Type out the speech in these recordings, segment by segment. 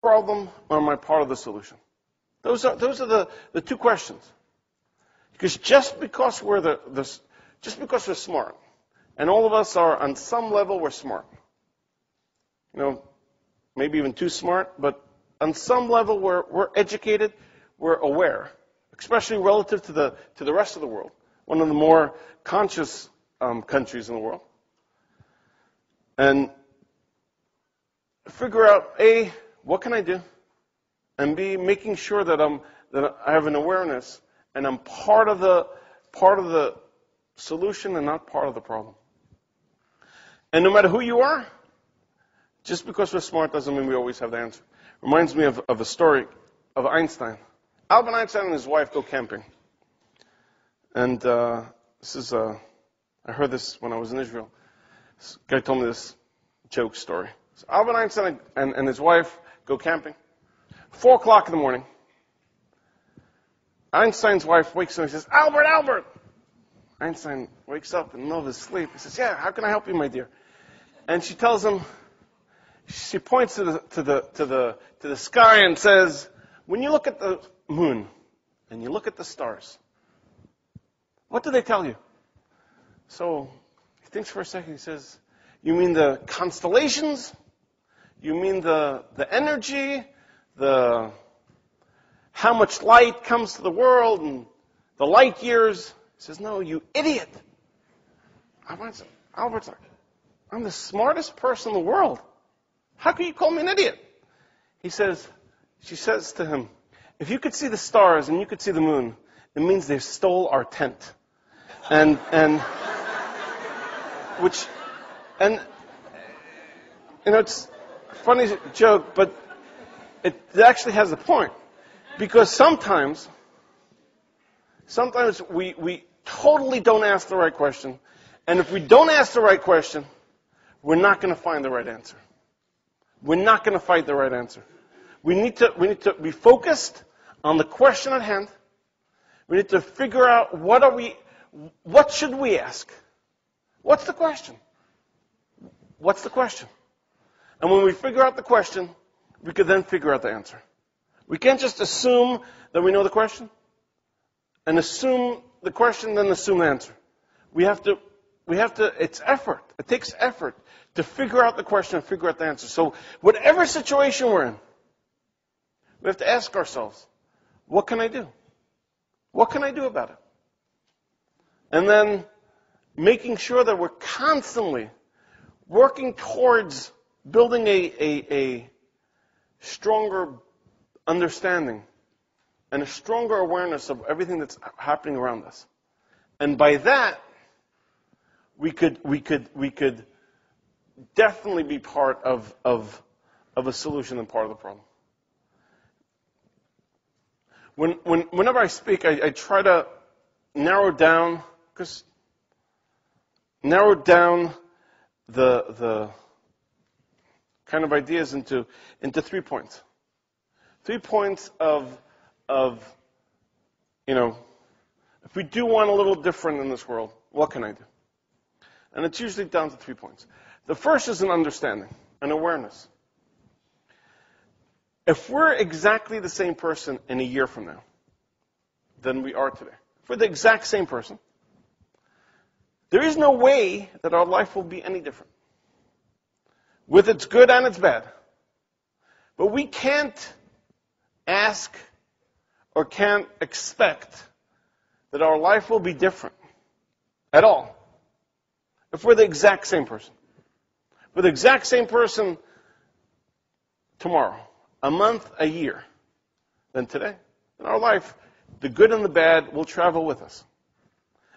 problem or am I part of the solution? Those are the two questions. Because just because we're just because we're smart, and all of us are on some level we're smart. Maybe even too smart, but on some level we're educated, we're aware, especially relative to the rest of the world, one of the more conscious countries in the world. And figure out, A, what can I do? And B, making sure that I have an awareness and I'm part of the solution and not part of the problem. And no matter who you are, just because we're smart doesn't mean we always have the answer. Reminds me of a story of Einstein. Albert Einstein and his wife go camping. And I heard this when I was in Israel. This guy told me this joke story. So Albert Einstein and his wife go camping. 4 o'clock in the morning. Einstein's wife wakes up and says, Albert, Albert! Einstein wakes up in the middle of his sleep. He says, yeah, how can I help you, my dear? And she tells him, she points to the sky and says, when you look at the moon and you look at the stars, what do they tell you? So he thinks for a second. He says, you mean the constellations? You mean the energy? How much light comes to the world and the light years? He says, no, you idiot. Albert's like, I'm the smartest person in the world. How can you call me an idiot? She says to him, if you could see the stars and you could see the moon, it means they stole our tent. And it's a funny joke, but it actually has a point. Because sometimes we totally don't ask the right question. And if we don't ask the right question, we're not going to find the right answer. We're not going to find the right answer. We need to be focused on the question at hand. We need to figure out what should we ask? What's the question? What's the question? And when we figure out the question, we can then figure out the answer. We can't just assume that we know the question and assume the question, then assume the answer. We have to, it's effort. It takes effort to figure out the question and figure out the answer. So whatever situation we're in, we have to ask ourselves, what can I do? What can I do about it? And then making sure that we're constantly working towards building a stronger understanding and a stronger awareness of everything that's happening around us. And by that, we could definitely be part of a solution and part of the problem. Whenever I speak, I try to narrow down the kind of ideas into 3 points. 3 points of if we do want a little different in this world, what can I do? And it's usually down to 3 points. The first is an understanding, an awareness. If we're exactly the same person in a year from now than we are today, if we're the exact same person, there is no way that our life will be any different, with its good and its bad. But we can't ask or can't expect that our life will be different at all if we're the exact same person. If we're the exact same person tomorrow, a month, a year, than today, in our life, the good and the bad will travel with us.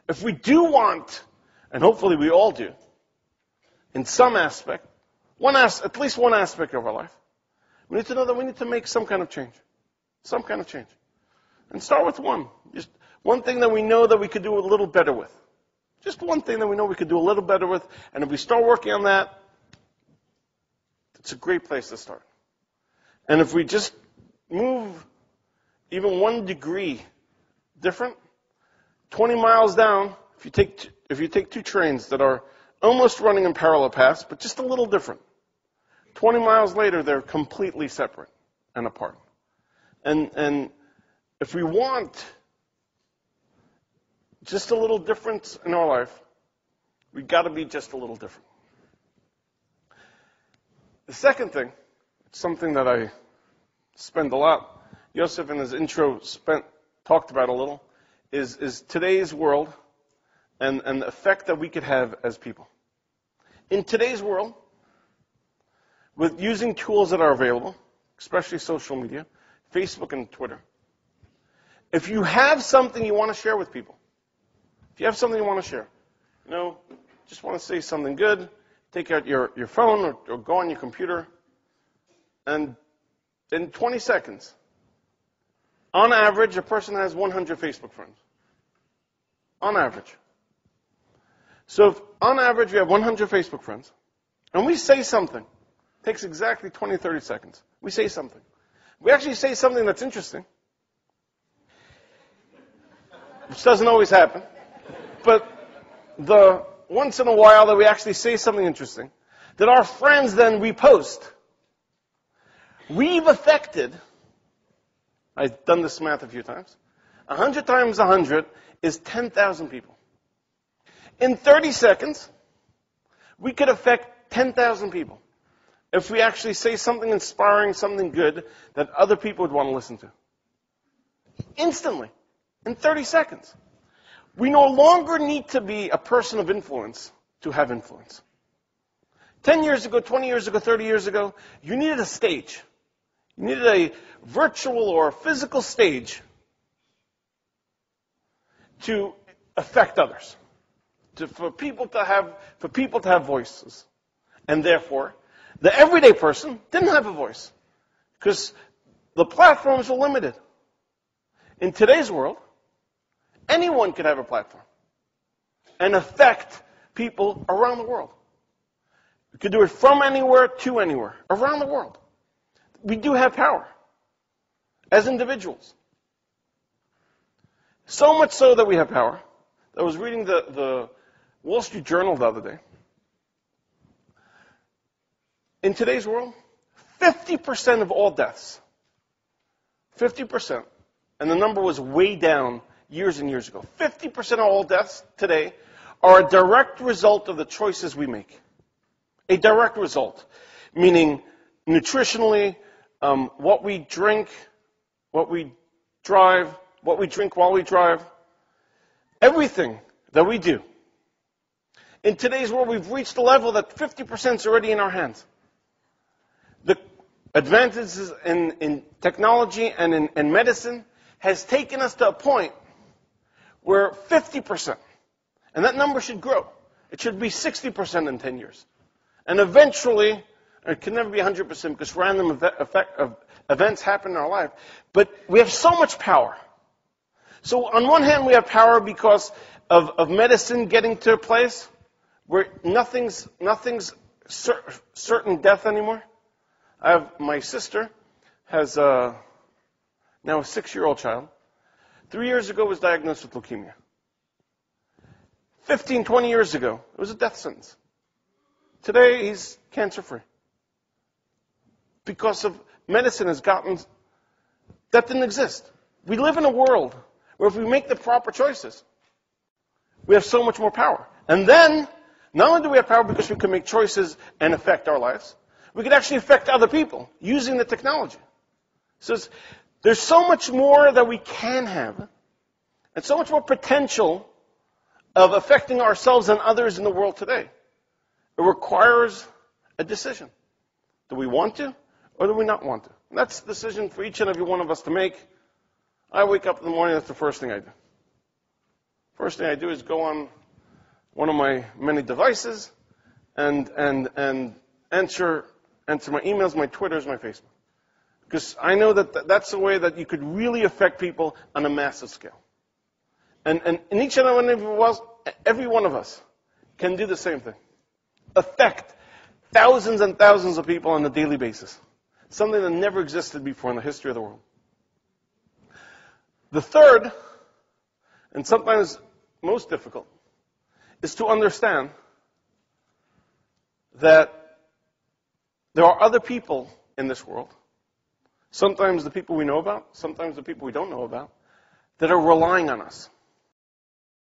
If we do want, and hopefully we all do, in some aspect, at least one aspect of our life, we need to know that we need to make some kind of change. Some kind of change. And start with one. Just one thing that we know that we could do a little better with. Just one thing that we know we could do a little better with. And if we start working on that, it's a great place to start. And if we just move even 1 degree different, 20 miles down, if you take 2 trains that are almost running in parallel paths, but just a little different, 20 miles later, they're completely separate. and apart. And if we want just a little difference in our life, we've got to be just a little different. The second thing, something that I spend a lot, Yosef in his intro talked about a little, is today's world and the effect that we could have as people. In today's world, with using tools that are available, especially social media, Facebook and Twitter, if you have something you want to share with people, if you have something you want to share, just want to say something good, take out your phone or go on your computer, and in 20 seconds, on average, a person has 100 Facebook friends. On average. So if on average we have 100 Facebook friends, and we say something, it takes exactly 20, 30 seconds. We say something. We actually say something that's interesting, which doesn't always happen, but the once in a while that we actually say something interesting, that our friends then repost, we've affected, I've done this math a few times, 100 times 100 is 10,000 people. In 30 seconds, we could affect 10,000 people if we actually say something inspiring, something good that other people would want to listen to. Instantly, in 30 seconds. We no longer need to be a person of influence to have influence. 10 years ago, 20 years ago, 30 years ago, you needed a stage. You needed a virtual or physical stage to affect others. For people to have voices. And therefore, the everyday person didn't have a voice. Because the platforms were limited. In today's world, anyone can have a platform and affect people around the world. We could do it from anywhere to anywhere, around the world. We do have power as individuals. So much so that we have power. I was reading the Wall Street Journal the other day. In today's world, 50% of all deaths, 50%, and the number was way down years and years ago. 50% of all deaths today are a direct result of the choices we make. A direct result, meaning nutritionally, what we drink, what we drive, what we drink while we drive, everything that we do. In today's world, we've reached a level that 50% is already in our hands. The advances in technology and in medicine has taken us to a point where 50%, and that number should grow. It should be 60% in 10 years. And eventually, it can never be 100% because random events happen in our life, but we have so much power. So on one hand, we have power because of medicine getting to a place where nothing's certain death anymore. My sister has now a 6-year-old child. 3 years ago was diagnosed with leukemia. 15, 20 years ago, it was a death sentence. Today, he's cancer-free. Because of medicine has gotten, that didn't exist. We live in a world where if we make the proper choices, we have so much more power. And then, not only do we have power because we can make choices and affect our lives, we can actually affect other people using the technology. So there's so much more that we can have, and so much more potential of affecting ourselves and others in the world today. It requires a decision. Do we want to, or do we not want to? And that's the decision for each and every one of us to make. I wake up in the morning, that's the first thing I do. First thing I do is go on one of my many devices and answer my emails, my Twitters, my Facebook. Because I know that that's the way that you could really affect people on a massive scale. And each and every one of us can do the same thing. Affect thousands and thousands of people on a daily basis. Something that never existed before in the history of the world. The third, and sometimes most difficult, is to understand that there are other people in this world sometimes the people we know about, sometimes the people we don't know about, that are relying on us.